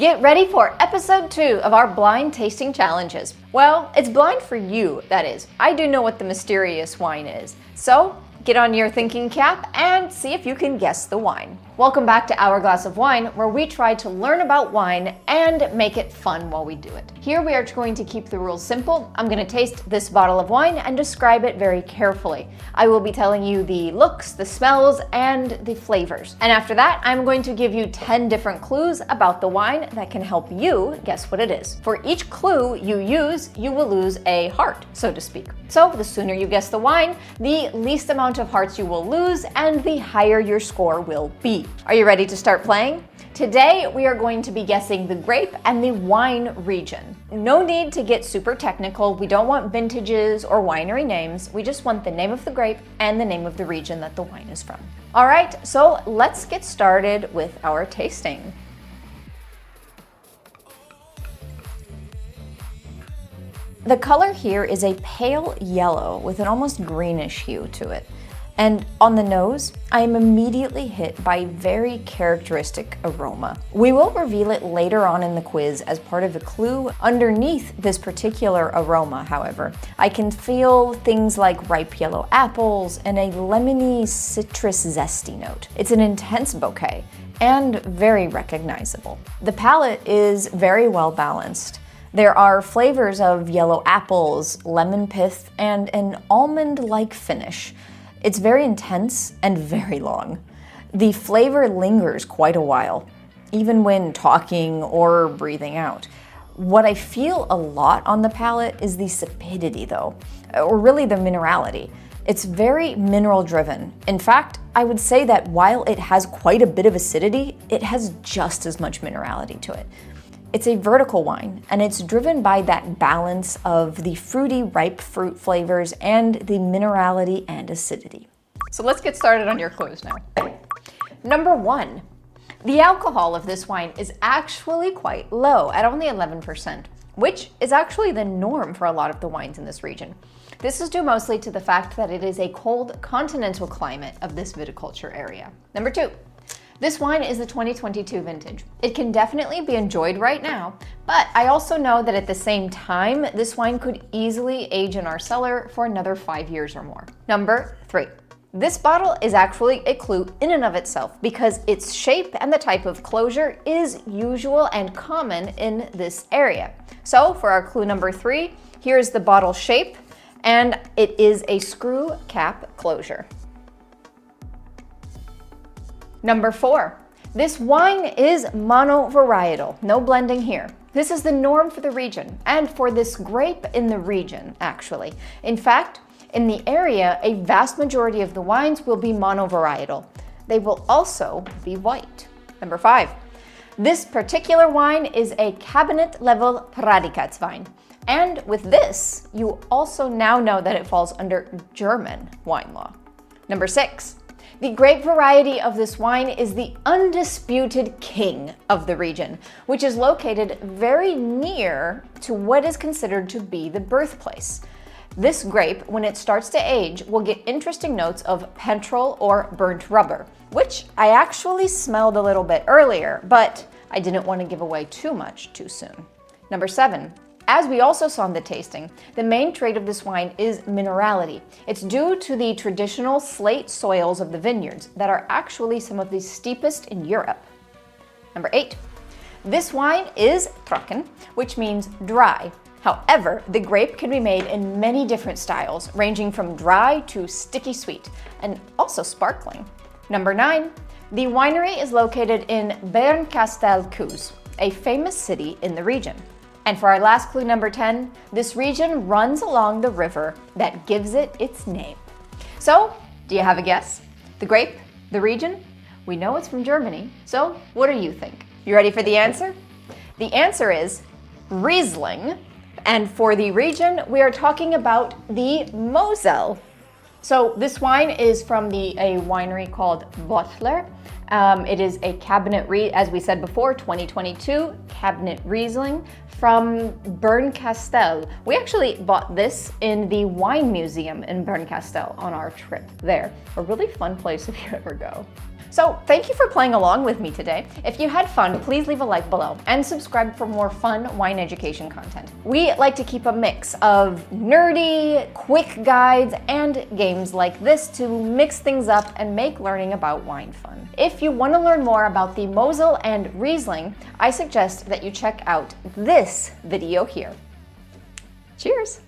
Get ready for episode 2 of our blind tasting challenges. Well, it's blind for you, that is. I do know what the mysterious wine is. So, get on your thinking cap and see if you can guess the wine. Welcome back to Hourglass of Wine, where we try to learn about wine and make it fun while we do it. Here we are going to keep the rules simple. I'm going to taste this bottle of wine and describe it very carefully. I will be telling you the looks, the smells, and the flavors. And after that, I'm going to give you 10 different clues about the wine that can help you guess what it is. For each clue you use, you will lose a heart, so to speak. So the sooner you guess the wine, the least amount of hearts you will lose, and the higher your score will be. Are you ready to start playing? Today, we are going to be guessing the grape and the wine region. No need to get super technical. We don't want vintages or winery names. We just want the name of the grape and the name of the region that the wine is from. All right, so let's get started with our tasting. The color here is a pale yellow with an almost greenish hue to it. And on the nose, I am immediately hit by very characteristic aroma. We will reveal it later on in the quiz as part of a clue. Underneath this particular aroma, however, I can feel things like ripe yellow apples and a lemony citrus zesty note. It's an intense bouquet and very recognizable. The palate is very well balanced. There are flavors of yellow apples, lemon pith, and an almond-like finish. It's very intense and very long. The flavor lingers quite a while, even when talking or breathing out. What I feel a lot on the palate is the sapidity though, or really the minerality. It's very mineral driven. In fact, I would say that while it has quite a bit of acidity, it has just as much minerality to it. It's a vertical wine, and it's driven by that balance of the fruity, ripe fruit flavors and the minerality and acidity. So let's get started on your clues now. Number 1, the alcohol of this wine is actually quite low at only 11%, which is actually the norm for a lot of the wines in this region. This is due mostly to the fact that it is a cold continental climate of this viticulture area. Number 2. This wine is the 2022 vintage. It can definitely be enjoyed right now, but I also know that at the same time, this wine could easily age in our cellar for another 5 years or more. Number 3. This bottle is actually a clue in and of itself because its shape and the type of closure is usual and common in this area. So for our clue number 3, here's the bottle shape, and it is a screw cap closure. Number 4, this wine is monovarietal, no blending here. This is the norm for the region, and for this grape in the region, actually. In fact, in the area, a vast majority of the wines will be monovarietal. They will also be white. Number 5, this particular wine is a cabinet level Prädikatswein. And with this, you also now know that it falls under German wine law. Number 6, the grape variety of this wine is the undisputed king of the region, which is located very near to what is considered to be the birthplace. This grape, when it starts to age, will get interesting notes of petrol or burnt rubber, which I actually smelled a little bit earlier, but I didn't want to give away too much too soon. Number 7. As we also saw in the tasting, the main trait of this wine is minerality. It's due to the traditional slate soils of the vineyards that are actually some of the steepest in Europe. Number 8. This wine is trocken, which means dry. However, the grape can be made in many different styles, ranging from dry to sticky sweet, and also sparkling. Number 9. The winery is located in Bernkastel-Kues, a famous city in the region. And for our last clue, number 10, this region runs along the river that gives it its name. So, do you have a guess? The grape? The region? We know it's from Germany, so what do you think? You ready for the answer? The answer is Riesling, and for the region, we are talking about the Moselle. So this wine is from a winery called Bottler. It is a Cabernet, as we said before, 2022 Cabernet Riesling from Bernkastel. We actually bought this in the wine museum in Bernkastel on our trip there. A really fun place if you ever go. So thank you for playing along with me today. If you had fun, please leave a like below and subscribe for more fun wine education content. We like to keep a mix of nerdy, quick guides, and games like this to mix things up and make learning about wine fun. If you want to learn more about the Mosel and Riesling, I suggest that you check out this video here. Cheers!